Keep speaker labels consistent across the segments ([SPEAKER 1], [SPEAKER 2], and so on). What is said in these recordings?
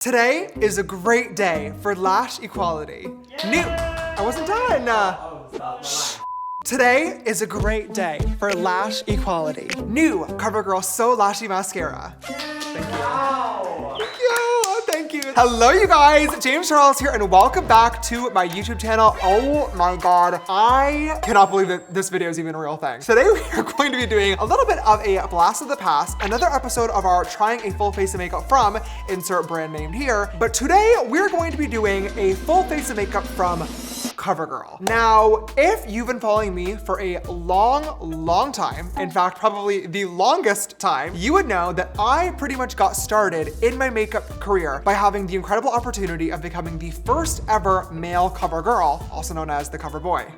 [SPEAKER 1] Today is a great day for lash equality. I wasn't done. Today is a great day for lash equality. New CoverGirl So Lashy Mascara. Thank you. Thank you. Hello, you guys. James Charles here, and welcome back to my YouTube channel. Oh my God. I cannot believe that this video is even a real thing. Today, we are going to be doing a little bit of a blast of the past, another episode of our trying a full face of makeup from insert brand name here. But today, we're going to be doing a full face of makeup from CoverGirl. Now, if you've been following me for a long time, in fact, probably the longest time, you would know that I pretty much got started in my makeup career by having the incredible opportunity of becoming the first ever male CoverGirl, also known as the CoverBoy.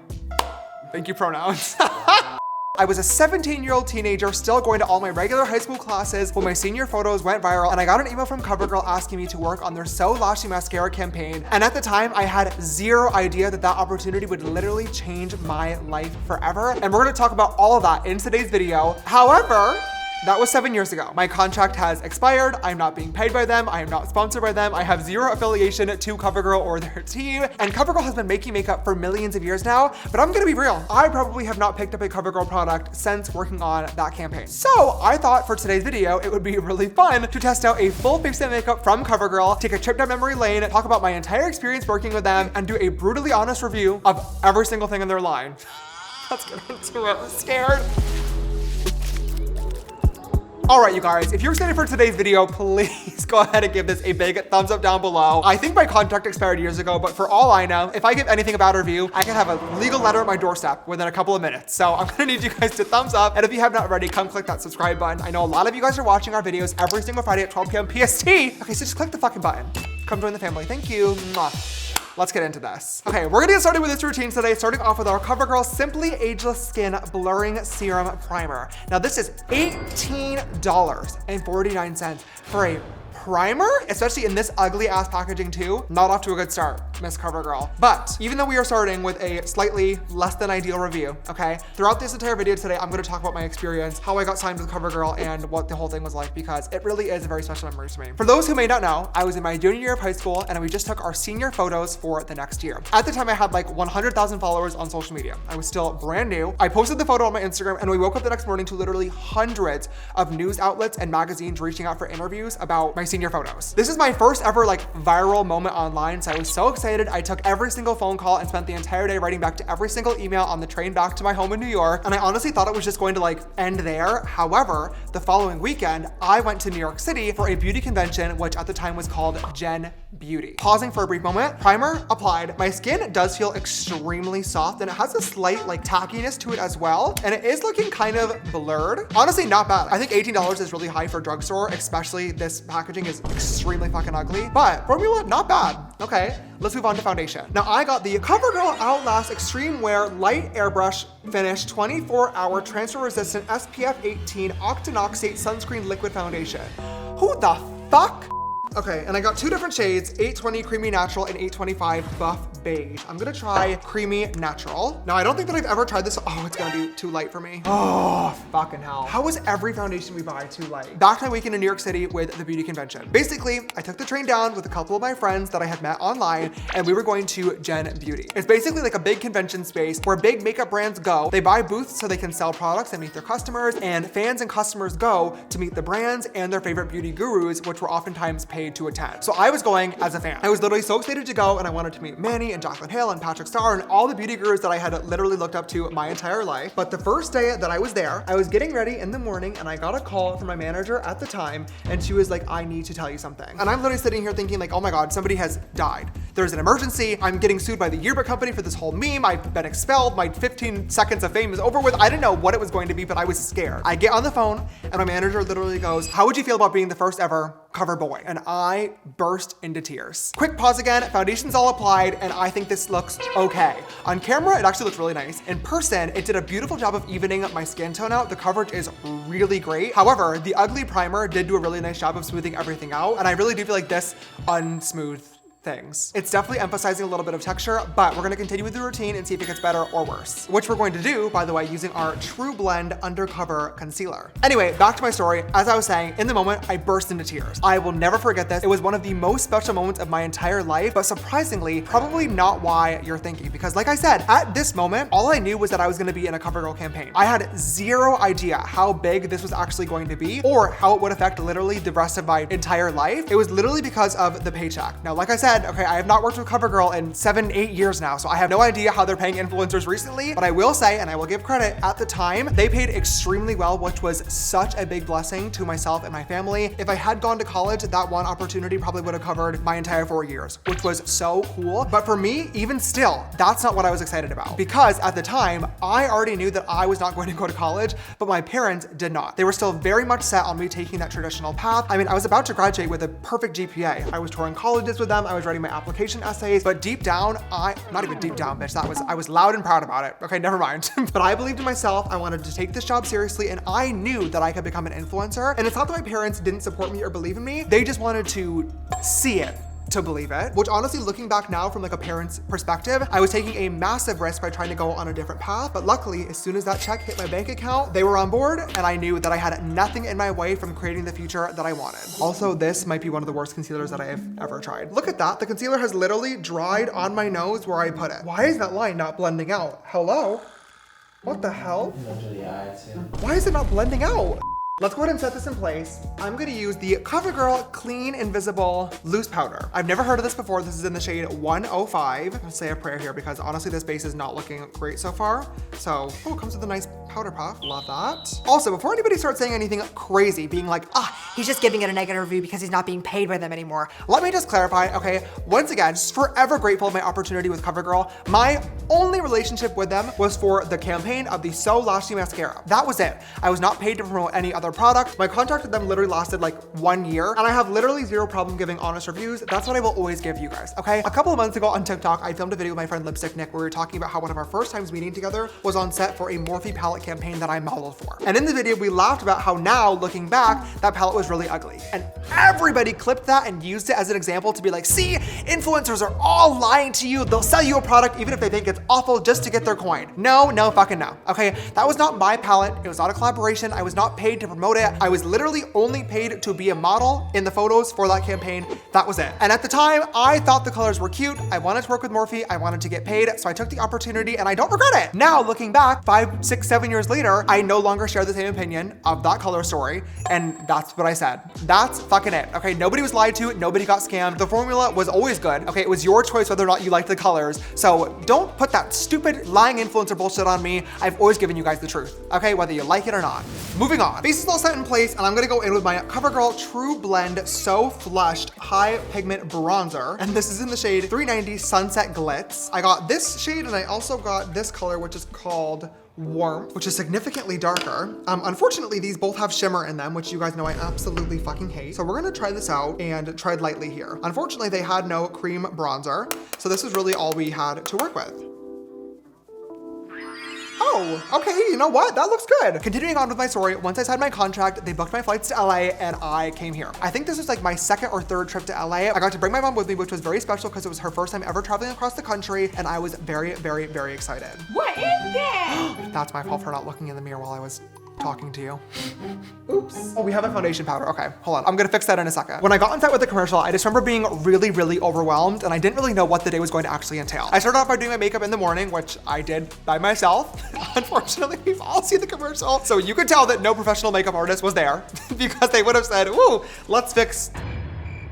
[SPEAKER 1] Thank you, pronouns. I was a 17-year-old teenager still going to all my regular high school classes when my senior photos went viral, and I got an email from CoverGirl asking me to work on their So Lashy Mascara campaign. And at the time, I had zero idea that that opportunity would literally change my life forever. And we're gonna talk about all of that in today's video. However, that was 7 years ago. My contract has expired. I'm not being paid by them. I am not sponsored by them. I have zero affiliation to CoverGirl or their team. And CoverGirl has been making makeup for millions of years now, but I'm gonna be real. I probably have not picked up a CoverGirl product since working on that campaign. So I thought for today's video, it would be really fun to test out a full face of makeup from CoverGirl, take a trip down memory lane, talk about my entire experience working with them, and do a brutally honest review of every single thing in their line. Let's get into it. I'm scared. All right, you guys, if you're excited for today's video, please go ahead and give this a big thumbs up down below. I think my contract expired years ago, but for all I know, if I give anything a bad review, I can have a legal letter at my doorstep within a couple of minutes. So I'm gonna need you guys to thumbs up. And if you have not already, come click that subscribe button. I know a lot of you guys are watching our videos every single Friday at 12 p.m. PST. Okay, so just click the fucking button. Come join the family. Thank you. Mwah. Let's get into this. Okay, we're gonna get started with this routine today, starting off with our CoverGirl Simply Ageless Skin Blurring Serum Primer. Now this is $18.49 for a primer, especially in this ugly ass packaging too. Not off to a good start, Miss CoverGirl. But even though we are starting with a slightly less than ideal review, okay, throughout this entire video today, I'm gonna talk about my experience, how I got signed with CoverGirl, and what the whole thing was like, because it really is a very special memory to me. For those who may not know, I was in my junior year of high school, and we just took our senior photos for the next year. At the time, I had like 100,000 followers on social media. I was still brand new. I posted the photo on my Instagram, and we woke up the next morning to literally hundreds of news outlets and magazines reaching out for interviews about my senior photos. This is my first ever like viral moment online, so I was so excited. I took every single phone call and spent the entire day writing back to every single email on the train back to my home in New York, and I honestly thought it was just going to like end there. However, the following weekend, I went to New York City for a beauty convention, which at the time was called Gen Beauty. Pausing for a brief moment, primer applied. My skin does feel extremely soft, and it has a slight like tackiness to it as well, and it is looking kind of blurred. Honestly, not bad. I think $18 is really high for a drugstore, especially this packaging is extremely fucking ugly, but formula, not bad. Okay, let's move on to foundation. Now I got the CoverGirl Outlast Extreme Wear Light Airbrush Finish 24-Hour Transfer Resistant SPF 18 Octinoxate Sunscreen Liquid Foundation. Who the fuck? Okay, and I got two different shades, 820 Creamy Natural and 825 Buff Beige. I'm gonna try Creamy Natural. Now, I don't think that I've ever tried this. Oh, it's gonna be too light for me. Oh, fucking hell. How is every foundation we buy too light? Back to my weekend in New York City with the beauty convention. Basically, I took the train down with a couple of my friends that I had met online, and we were going to Gen Beauty. It's basically like a big convention space where big makeup brands go. They buy booths so they can sell products and meet their customers, and fans and customers go to meet the brands and their favorite beauty gurus, which were oftentimes paid to attend. So I was going as a fan. I was literally so excited to go, and I wanted to meet Manny and Jaclyn Hill and Patrick Starr and all the beauty gurus that I had literally looked up to my entire life. But the first day that I was there, I was getting ready in the morning, and I got a call from my manager at the time, and she was like, I need to tell you something. And I'm literally sitting here thinking like, oh my God, somebody has died. There's an emergency. I'm getting sued by the yearbook company for this whole meme. I've been expelled. My 15 seconds of fame is over with. I didn't know what it was going to be, but I was scared. I get on the phone, and my manager literally goes, how would you feel about being the first ever CoverBoy? And I burst into tears. Quick pause again, foundation's all applied, and I think this looks okay. On camera, it actually looks really nice. In person, it did a beautiful job of evening my skin tone out. The coverage is really great. However, the ugly primer did do a really nice job of smoothing everything out, and I really do feel like this unsmoothed things. It's definitely emphasizing a little bit of texture, but we're gonna continue with the routine and see if it gets better or worse, which we're going to do, by the way, using our True Blend Undercover Concealer. Anyway, back to my story. As I was saying, in the moment, I burst into tears. I will never forget this. It was one of the most special moments of my entire life, but surprisingly, probably not why you're thinking, because like I said, at this moment, all I knew was that I was gonna be in a CoverGirl campaign. I had zero idea how big this was actually going to be or how it would affect literally the rest of my entire life. It was literally because of the paycheck. Now, like I said, okay, I have not worked with CoverGirl in 7-8 years now, so I have no idea how they're paying influencers recently, but I will say, and I will give credit, at the time, they paid extremely well, which was such a big blessing to myself and my family. If I had gone to college, that one opportunity probably would have covered my entire 4 years, which was so cool. But for me, even still, that's not what I was excited about, because at the time, I already knew that I was not going to go to college, but my parents did not. They were still very much set on me taking that traditional path. I mean, I was about to graduate with a perfect GPA. I was touring colleges with them. I was writing my application essays, but deep down, not even deep down, bitch, I was loud and proud about it. Okay, never mind. But I believed in myself. I wanted to take this job seriously, and I knew that I could become an influencer. And it's not that my parents didn't support me or believe in me. They just wanted to see it to believe it, which honestly, looking back now from like a parent's perspective, I was taking a massive risk by trying to go on a different path. But luckily, as soon as that check hit my bank account, they were on board, and I knew that I had nothing in my way from creating the future that I wanted. Also, this might be one of the worst concealers that I have ever tried. Look at that. The concealer has literally dried on my nose where I put it. Why is that line not blending out? Hello? What the hell? Why is it not blending out? Let's go ahead and set this in place. I'm gonna use the CoverGirl Clean Invisible Loose Powder. I've never heard of this before. This is in the shade 105. Let's say a prayer here because honestly, this base is not looking great so far. So, oh, it comes with a nice powder puff. Love that. Also, before anybody starts saying anything crazy, being like,
[SPEAKER 2] He's just giving it a negative review because he's not being paid by them anymore.
[SPEAKER 1] let me just clarify, okay? Once again, just forever grateful of my opportunity with CoverGirl. My only relationship with them was for the campaign of the So Lashy mascara. That was it. I was not paid to promote any other product. My contract with them literally lasted like 1 year, and I have literally zero problem giving honest reviews. That's what I will always give you guys, okay? A couple of months ago on TikTok, I filmed a video with my friend Lipstick Nick where we were talking about how one of our first times meeting together was on set for a Morphe palette campaign that I modeled for. And in the video, we laughed about how now, looking back, that palette was really ugly. And everybody clipped that and used it as an example to be like, see, influencers are all lying to you. They'll sell you a product even if they think it's awful just to get their coin. No, fucking no, okay? That was not my palette. It was not a collaboration. I was not paid to promote it. I was literally only paid to be a model in the photos for that campaign. That was it. And at the time, I thought the colors were cute. I wanted to work with Morphe. I wanted to get paid. So I took the opportunity and I don't regret it. Now, looking back 5, 6, 7 years later, I no longer share the same opinion of that color story. And that's what I said. That's fucking it. Okay, nobody was lied to. Nobody got scammed. The formula was always good. Okay, it was your choice whether or not you liked the colors. So don't put that stupid lying influencer bullshit on me. I've always given you guys the truth. Okay, whether you like it or not. Moving on. Base is all set in place, and I'm gonna go in with my CoverGirl True Blend So Flushed High Pigment Bronzer. And this is in the shade 390 Sunset Glitz. I got this shade, and I also got this color, which is called Warmth, which is significantly darker. Unfortunately, these both have shimmer in them, which you guys know I absolutely fucking hate. So we're gonna try this out and tread lightly here. Unfortunately, they had no cream bronzer, so this is really all we had to work with. Oh, okay, you know what? That looks good. Continuing on with my story, once I signed my contract, they booked my flights to LA and I came here. I think this was like my second or third trip to LA. I got to bring my mom with me, which was very special because it was her first time ever traveling across the country, and I was very, very, very excited.
[SPEAKER 2] What is that?
[SPEAKER 1] That's my fault for not looking in the mirror while I was talking to you. Oops. Oh, we have a foundation powder. Okay, hold on. I'm gonna fix that in a second. When I got on set with the commercial, I just remember being really, really overwhelmed, and I didn't really know what the day was going to actually entail. I started off by doing my makeup in the morning, which I did by myself. Unfortunately, we've all seen the commercial, so you could tell that no professional makeup artist was there because they would have said, ooh, let's fix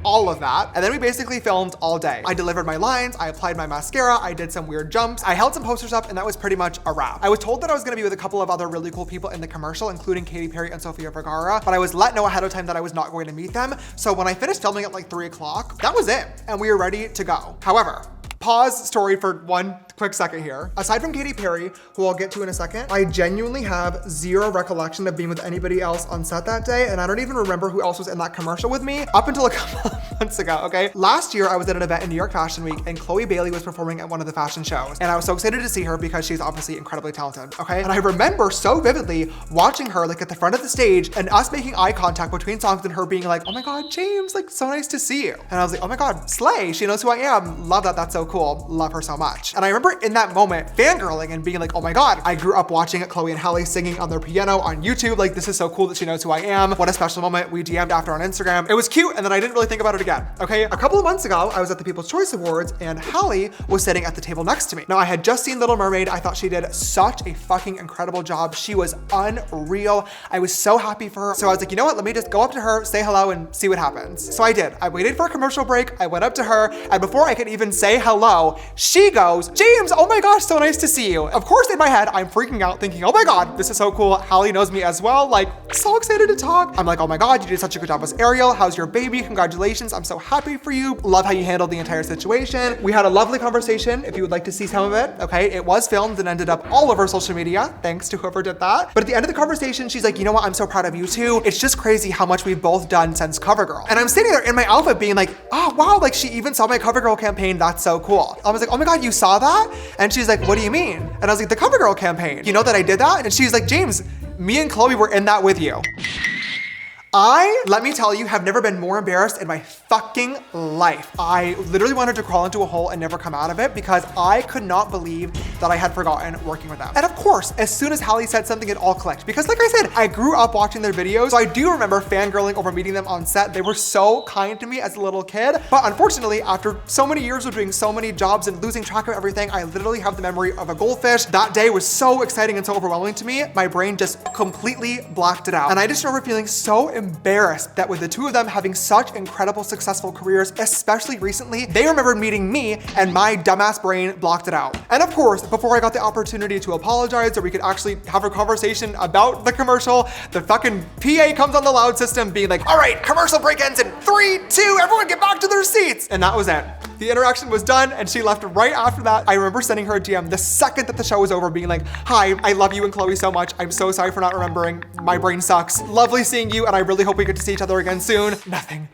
[SPEAKER 1] all of that. And then we basically filmed all day. I delivered my lines, I applied my mascara, I did some weird jumps, I held some posters up, and that was pretty much a wrap. I was told that I was gonna be with a couple of other really cool people in the commercial, including Katy Perry and Sofia Vergara, but I was let know ahead of time that I was not going to meet them. So when I finished filming at like 3 o'clock, that was it, and we were ready to go. However, Pause story for one quick second here. Aside from Katy Perry, who I'll get to in a second, I genuinely have zero recollection of being with anybody else on set that day, and I don't even remember who else was in that commercial with me up until a couple of months ago, okay? Last year, I was at an event in New York Fashion Week, and Chloe Bailey was performing at one of the fashion shows, and I was so excited to see her because she's obviously incredibly talented, okay? And I remember so vividly watching her like at the front of the stage and us making eye contact between songs and her being like, oh my God, James, like so nice to see you. And I was like, oh my God, slay, she knows who I am. Love that, that's so cool. Love her so much. And I remember in that moment, fangirling and being like, oh my God, I grew up watching Chloe and Halle singing on their piano on YouTube. Like, this is so cool that she knows who I am. What a special moment. We DM'd after on Instagram. It was cute, and then I didn't really think about it again, okay? A couple of months ago, I was at the People's Choice Awards, and Halle was sitting at the table next to me. Now, I had just seen Little Mermaid. I thought she did such a fucking incredible job. She was unreal. I was so happy for her. So I was like, you know what? Let me just go up to her, say hello, and see what happens. So I did. I waited for a commercial break. I went up to her, and before I could even say hello, she goes, James, oh my gosh, so nice to see you. Of course, in my head, I'm freaking out thinking, oh my God, this is so cool. Halle knows me as well. Like, so excited to talk. I'm like, oh my God, you did such a good job as Ariel. How's your baby? Congratulations. I'm so happy for you. Love how you handled the entire situation. We had a lovely conversation. If you would like to see some of it, okay, it was filmed and ended up all over social media. Thanks to whoever did that. But at the end of the conversation, she's like, you know what? I'm so proud of you too. It's just crazy how much we've both done since CoverGirl. And I'm sitting there in my outfit being like, oh wow, like she even saw my CoverGirl campaign. That's so cool. I was like, oh my God, you saw that? And she's like, what do you mean? And I was like, the CoverGirl campaign. You know that I did that? And she's like, James, me and Chloe were in that with you. Let me tell you, have never been more embarrassed in my fucking life. I literally wanted to crawl into a hole and never come out of it because I could not believe that I had forgotten working with them. And of course, as soon as Halle said something, it all clicked. Because like I said, I grew up watching their videos, so I do remember fangirling over meeting them on set. They were so kind to me as a little kid. But unfortunately, after so many years of doing so many jobs and losing track of everything, I literally have the memory of a goldfish. That day was so exciting and so overwhelming to me. My brain just completely blacked it out. And I just remember feeling so embarrassed that with the two of them having such incredible, successful careers, especially recently, they remembered meeting me and my dumbass brain blocked it out. And of course, before I got the opportunity to apologize or we could actually have a conversation about the commercial, the fucking PA comes on the loud system being like, all right, commercial break ends in 3, 2, everyone get back to their seats. And that was it. The interaction was done and she left right after that. I remember sending her a DM the second that the show was over being like, hi, I love you and Chloe so much. I'm so sorry for not remembering. My brain sucks. Lovely seeing you and I really hope we get to see each other again soon. Nothing.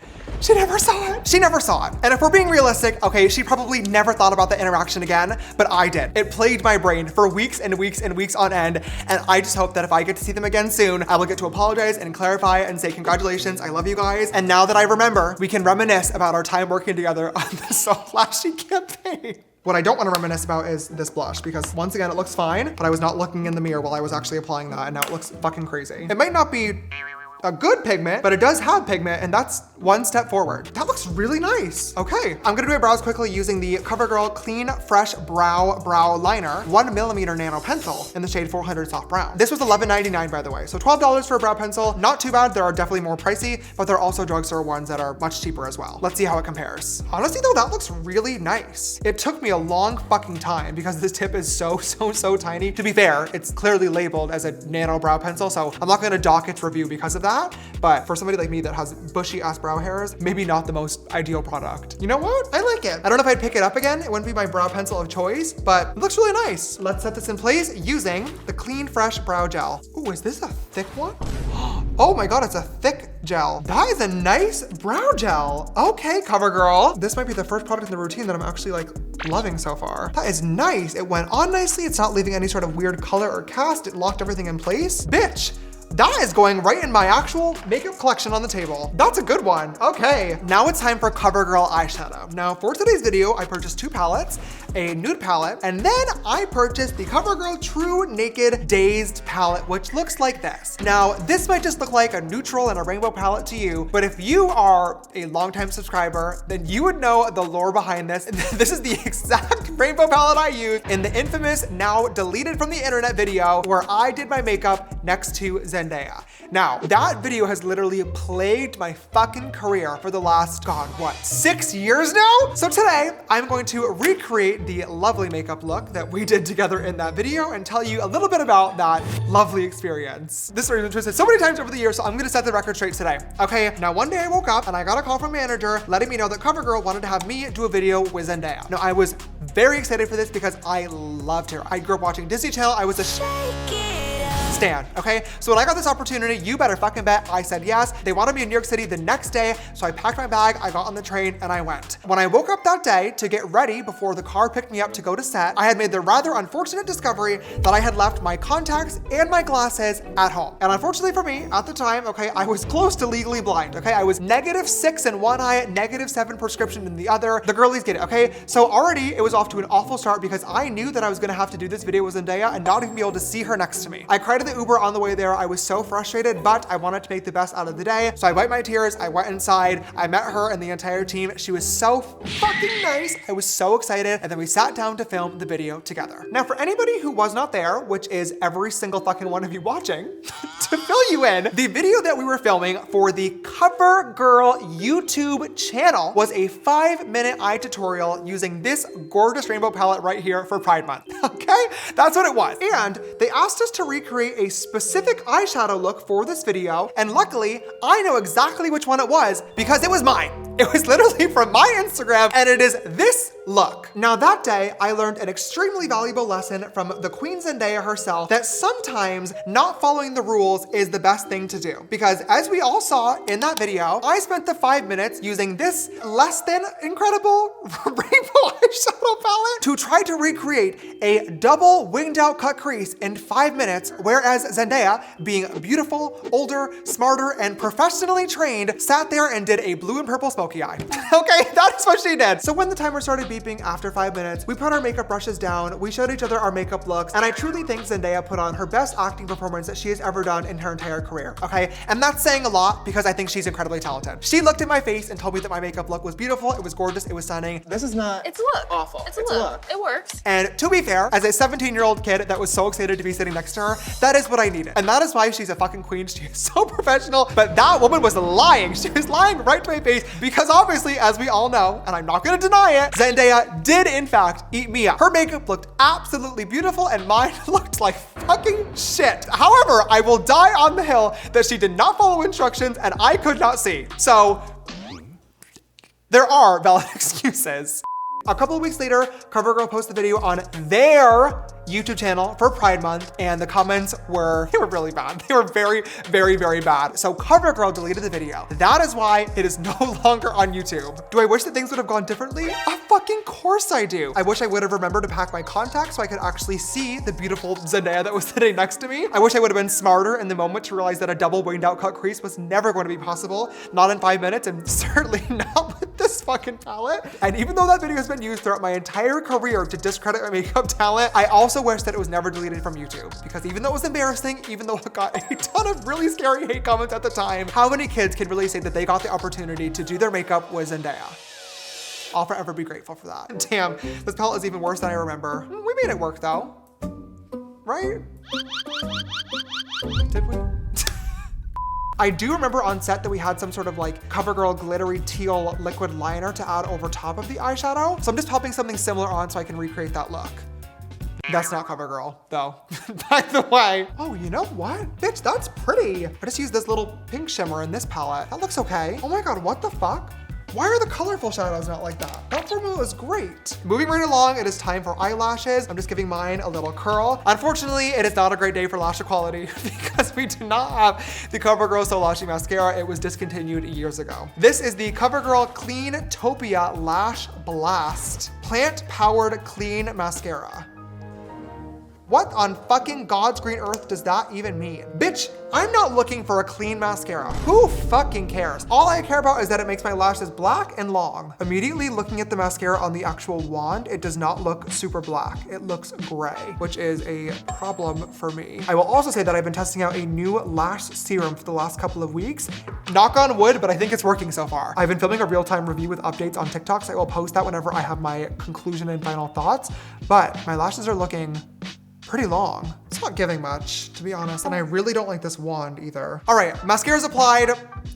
[SPEAKER 1] She never saw it. She never saw it. And if we're being realistic, okay, she probably never thought about the interaction again, but I did. It plagued my brain for weeks and weeks and weeks on end. And I just hope that if I get to see them again soon, I will get to apologize and clarify and say congratulations, I love you guys. And now that I remember, we can reminisce about our time working together on this so flashy campaign. What I don't want to reminisce about is this blush because once again, it looks fine, but I was not looking in the mirror while I was actually applying that and now it looks fucking crazy. It might not be a good pigment, but it does have pigment and that's one step forward. That looks really nice. Okay, I'm gonna do my brows quickly using the CoverGirl Clean Fresh Brow Liner 1mm nano pencil in the shade 400 Soft Brown. This was $11.99 by the way, so $12 for a brow pencil. Not too bad, there are definitely more pricey, but there are also drugstore ones that are much cheaper as well. Let's see how it compares. Honestly though, that looks really nice. It took me a long fucking time because this tip is so tiny. To be fair, it's clearly labeled as a nano brow pencil, so I'm not gonna dock its review because of that, but for somebody like me that has bushy ass brow hairs, maybe not the most ideal product. You know what? I like it. I don't know if I'd pick it up again. It wouldn't be my brow pencil of choice, but it looks really nice. Let's set this in place using the Clean Fresh Brow Gel. Ooh, is this a thick one? Oh my God, it's a thick gel. That is a nice brow gel. Okay, CoverGirl. This might be the first product in the routine that I'm actually like loving so far. That is nice. It went on nicely. It's not leaving any sort of weird color or cast. It locked everything in place. Bitch. That is going right in my actual makeup collection on the table. That's a good one. Okay, now it's time for CoverGirl eyeshadow. Now for today's video, I purchased 2 palettes, a nude palette, and then I purchased the CoverGirl True Naked Dazed palette, which looks like this. Now, this might just look like a neutral and a rainbow palette to you, but if you are a longtime subscriber, then you would know the lore behind this. This is the exact rainbow palette I used in the infamous, now deleted from the internet video where I did my makeup next to Zendaya. Zendaya. Now, that video has literally plagued my fucking career for the last, God, what, 6 years now? So today, I'm going to recreate the lovely makeup look that we did together in that video and tell you a little bit about that lovely experience. This story has been twisted so many times over the years, so I'm gonna set the record straight today. Okay, now one day I woke up and I got a call from my manager letting me know that CoverGirl wanted to have me do a video with Zendaya. Now, I was very excited for this because I loved her. I grew up watching Disney Channel. I was a stan, okay? So when I got this opportunity, you better fucking bet I said yes. They wanted me in New York City the next day, so I packed my bag, I got on the train, and I went. When I woke up that day to get ready before the car picked me up to go to set, I had made the rather unfortunate discovery that I had left my contacts and my glasses at home. And unfortunately for me, at the time, okay, I was close to legally blind, okay? I was -6 in one eye, -7 prescription in the other. The girlies get it, okay? So already it was off to an awful start because I knew that I was gonna have to do this video with Zendaya and not even be able to see her next to me. I cried at the Uber on the way there. I was so frustrated, but I wanted to make the best out of the day. So I wiped my tears, I went inside, I met her and the entire team. She was so fucking nice. I was so excited. And then we sat down to film the video together. Now, for anybody who was not there, which is every single fucking one of you watching, to fill you in, the video that we were filming for the CoverGirl YouTube channel was a 5-minute eye tutorial using this gorgeous rainbow palette right here for Pride Month, okay? That's what it was. And they asked us to recreate a specific eyeshadow look for this video, and luckily, I know exactly which one it was because it was mine. It was literally from my Instagram, and it is this look. Now that day, I learned an extremely valuable lesson from the Queen Zendaya herself that sometimes not following the rules is the best thing to do. Because as we all saw in that video, I spent the 5 minutes using this less than incredible rainbow eyeshadow palette to try to recreate a double winged out cut crease in 5 minutes, whereas Zendaya, being beautiful, older, smarter, and professionally trained, sat there and did a blue and purple smoky eye. Okay, that's what she did. So when the timer started beeping after 5 minutes, we put our makeup brushes down, we showed each other our makeup looks, and I truly think Zendaya put on her best acting performance that she has ever done in her entire career, okay? And that's saying a lot because I think she's incredibly talented. She looked at my face and told me that my makeup look was beautiful, it was gorgeous, it was stunning.
[SPEAKER 3] This is not
[SPEAKER 4] It's a look.
[SPEAKER 3] awful.
[SPEAKER 4] It's a look. It works.
[SPEAKER 1] And to be fair, as a 17-year-old kid that was so excited to be sitting next to her, that is what I needed. And that is why she's a fucking queen. She is so professional, but that woman was lying. She was lying right to my face because obviously, as we all know, and I'm not gonna deny it, Zendaya did in fact eat me up. Her makeup looked absolutely beautiful and mine looked like fucking shit. However, I will die on the hill that she did not follow instructions and I could not see. So there are valid excuses. A couple of weeks later, CoverGirl posted the video on their YouTube channel for Pride Month, and the comments were really bad. They were very, very, very bad. So CoverGirl deleted the video. That is why it is no longer on YouTube. Do I wish that things would have gone differently? Of fucking course I do. I wish I would have remembered to pack my contacts so I could actually see the beautiful Zendaya that was sitting next to me. I wish I would have been smarter in the moment to realize that a double winged out cut crease was never going to be possible. Not in 5 minutes, and certainly not with this fucking palette. And even though that video has been used throughout my entire career to discredit my makeup talent, I also wish that it was never deleted from YouTube, because even though it was embarrassing, even though it got a ton of really scary hate comments at the time, how many kids can really say that they got the opportunity to do their makeup with Zendaya? I'll forever be grateful for that. Damn, this palette is even worse than I remember. We made it work though, right? Did we? I do remember on set that we had some sort of like CoverGirl glittery teal liquid liner to add over top of the eyeshadow. So I'm just popping something similar on so I can recreate that look. That's not CoverGirl though, by the way. Oh, you know what? Bitch, that's pretty. I just used this little pink shimmer in this palette. That looks okay. Oh my God, what the fuck? Why are the colorful shadows not like that? That formula is great. Moving right along, it is time for eyelashes. I'm just giving mine a little curl. Unfortunately, it is not a great day for lash quality because we do not have the CoverGirl So Lashy Mascara. It was discontinued years ago. This is the CoverGirl Clean Topia Lash Blast Plant-Powered Clean Mascara. What on fucking God's green earth does that even mean? Bitch, I'm not looking for a clean mascara. Who fucking cares? All I care about is that it makes my lashes black and long. Immediately looking at the mascara on the actual wand, it does not look super black. It looks gray, which is a problem for me. I will also say that I've been testing out a new lash serum for the last couple of weeks. Knock on wood, but I think it's working so far. I've been filming a real-time review with updates on TikTok, so I will post that whenever I have my conclusion and final thoughts, but my lashes are looking pretty long. It's not giving much, to be honest, and I really don't like this wand either. All right, mascara's applied,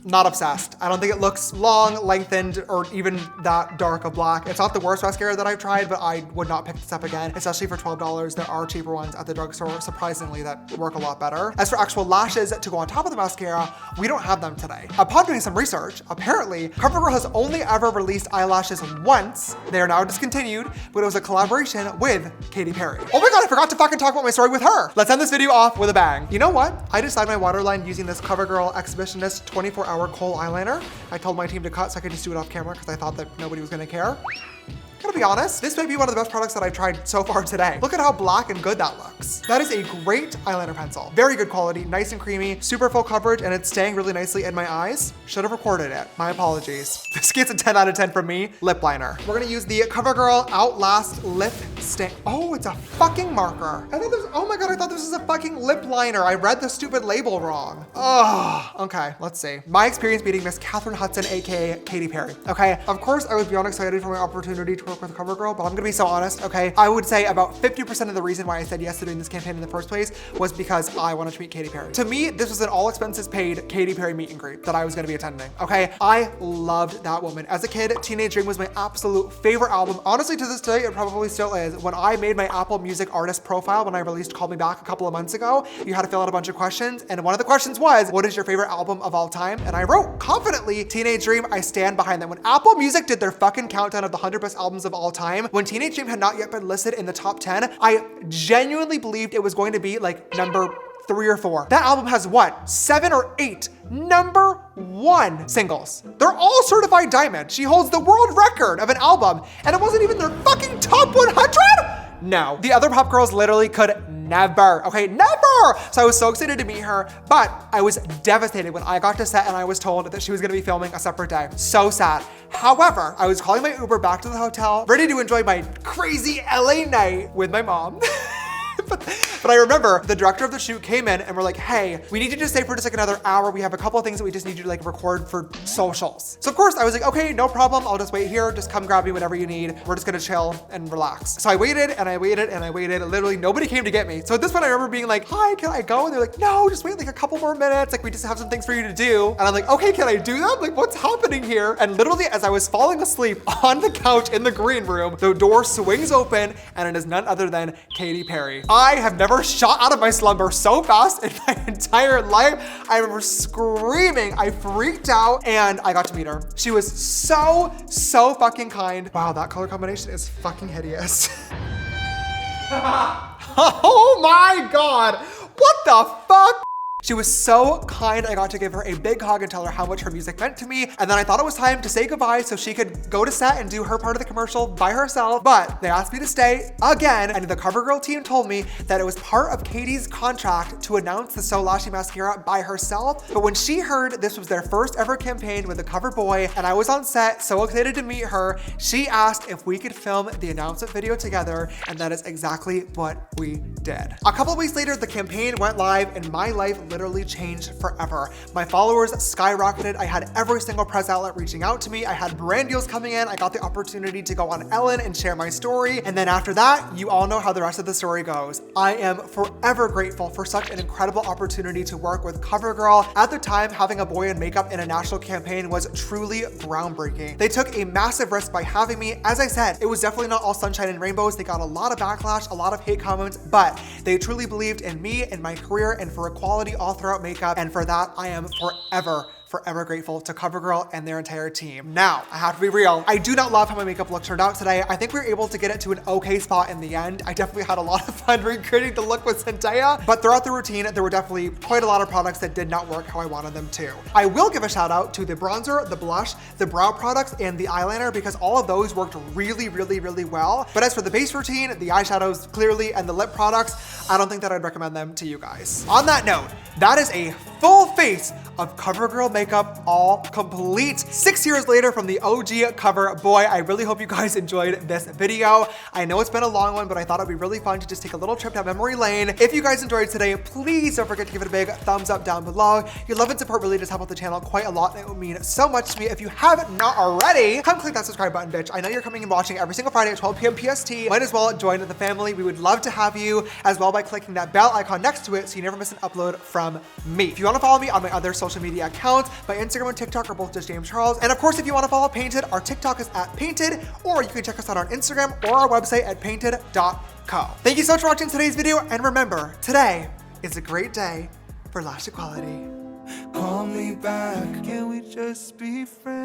[SPEAKER 1] not obsessed. I don't think it looks long, lengthened, or even that dark of black. It's not the worst mascara that I've tried, but I would not pick this up again, especially for $12. There are cheaper ones at the drugstore, surprisingly, that work a lot better. As for actual lashes to go on top of the mascara, we don't have them today. Upon doing some research, apparently, CoverGirl has only ever released eyelashes once. They are now discontinued, but it was a collaboration with Katy Perry. Oh my God, I forgot to fucking talk about my story with her. Let's end this video off with a bang. You know what? I just dyed my waterline using this CoverGirl Exhibitionist 24-hour kohl eyeliner. I told my team to cut so I could just do it off camera because I thought that nobody was gonna care. Gotta be honest, this may be one of the best products that I've tried so far today. Look at how black and good that looks. That is a great eyeliner pencil. Very good quality, nice and creamy, super full coverage, and it's staying really nicely in my eyes. Should have recorded it. My apologies. This gets a 10 out of 10 from me. Lip liner. We're gonna use the CoverGirl Outlast Lip Stain. Oh, it's a fucking marker. I thought this, oh my God, I thought this was a fucking lip liner. I read the stupid label wrong. Oh, okay, let's see. My experience meeting Miss Catherine Hudson, AKA Katy Perry. Okay, of course I was beyond excited for my opportunity to work with CoverGirl, but I'm gonna be so honest, okay? I would say about 50% of the reason why I said yes to doing this campaign in the first place was because I wanted to meet Katy Perry. To me, this was an all expenses paid Katy Perry meet and greet that I was gonna be attending, okay? I loved that woman. As a kid, Teenage Dream was my absolute favorite album. Honestly, to this day, it probably still is. When I made my Apple Music artist profile, when I released Call Me Back a couple of months ago, you had to fill out a bunch of questions, and one of the questions was, what is your favorite album of all time? And I wrote confidently, Teenage Dream. I stand behind them. When Apple Music did their fucking countdown of the 100 best albums of all time, when Teenage Dream had not yet been listed in the top 10, I genuinely believed it was going to be like number 3 or 4. That album has what? 7 or 8 #1 singles. They're all certified diamond. She holds the world record of an album, and it wasn't even their fucking top 100? No. The other pop girls literally could never, okay, never! So I was so excited to meet her, but I was devastated when I got to set and I was told that she was gonna be filming a separate day. So sad. However, I was calling my Uber back to the hotel, ready to enjoy my crazy LA night with my mom. But I remember the director of the shoot came in and we're like, hey, we need you to stay for just like another hour. We have a couple of things that we just need you to like record for socials. So of course I was like, okay, no problem. I'll just wait here. Just come grab me whenever you need. We're just gonna chill and relax. So I waited and I waited and I waited. Literally nobody came to get me. So at this point I remember being like, hi, can I go? And they're like, no, just wait like a couple more minutes. Like we just have some things for you to do. And I'm like, okay, can I do that? Like what's happening here? And literally as I was falling asleep on the couch in the green room, the door swings open and it is none other than Katy Perry. I have never shot out of my slumber so fast in my entire life. I remember screaming, I freaked out, and I got to meet her. She was so fucking kind. Wow, that color combination is fucking hideous. Oh my God, what the fuck? She was so kind. I got to give her a big hug and tell her how much her music meant to me. And then I thought it was time to say goodbye so she could go to set and do her part of the commercial by herself. But they asked me to stay again. And the CoverGirl team told me that it was part of Katy's contract to announce the So Lashy mascara by herself. But when she heard this was their first ever campaign with the CoverBoy and I was on set, so excited to meet her, she asked if we could film the announcement video together. And that is exactly what we did. A couple of weeks later, the campaign went live and my life literally changed forever. My followers skyrocketed. I had every single press outlet reaching out to me. I had brand deals coming in. I got the opportunity to go on Ellen and share my story. And then after that, you all know how the rest of the story goes. I am forever grateful for such an incredible opportunity to work with CoverGirl. At the time, having a boy in makeup in a national campaign was truly groundbreaking. They took a massive risk by having me. As I said, it was definitely not all sunshine and rainbows. They got a lot of backlash, a lot of hate comments, but they truly believed in me and my career and for equality all throughout makeup. And for that, I am forever grateful to CoverGirl and their entire team. Now, I have to be real. I do not love how my makeup look turned out today. I think we were able to get it to an okay spot in the end. I definitely had a lot of fun recreating the look with Zendaya, but throughout the routine, there were definitely quite a lot of products that did not work how I wanted them to. I will give a shout out to the bronzer, the blush, the brow products, and the eyeliner because all of those worked really well. But as for the base routine, the eyeshadows clearly, and the lip products, I don't think that I'd recommend them to you guys. On that note, that is a full face of CoverGirl Makeup, all complete. 6 years later from the OG CoverBoy. I really hope you guys enjoyed this video. I know it's been a long one, but I thought it'd be really fun to just take a little trip down memory lane. If you guys enjoyed today, please don't forget to give it a big thumbs up down below. Your love and support really does help out the channel quite a lot, and it would mean so much to me. If you haven't not already, come click that subscribe button, bitch. I know you're coming and watching every single Friday at 12 p.m. PST. Might as well join the family. We would love to have you as well by clicking that bell icon next to it so you never miss an upload from me. If you want to follow me on my other social media accounts, my Instagram and TikTok are both just James Charles. And of course, if you want to follow Painted, our TikTok is at Painted, or you can check us out on Instagram or our website at painted.co. Thank you so much for watching today's video, and remember, today is a great day for lash equality.
[SPEAKER 3] Call me back, can we just be friends?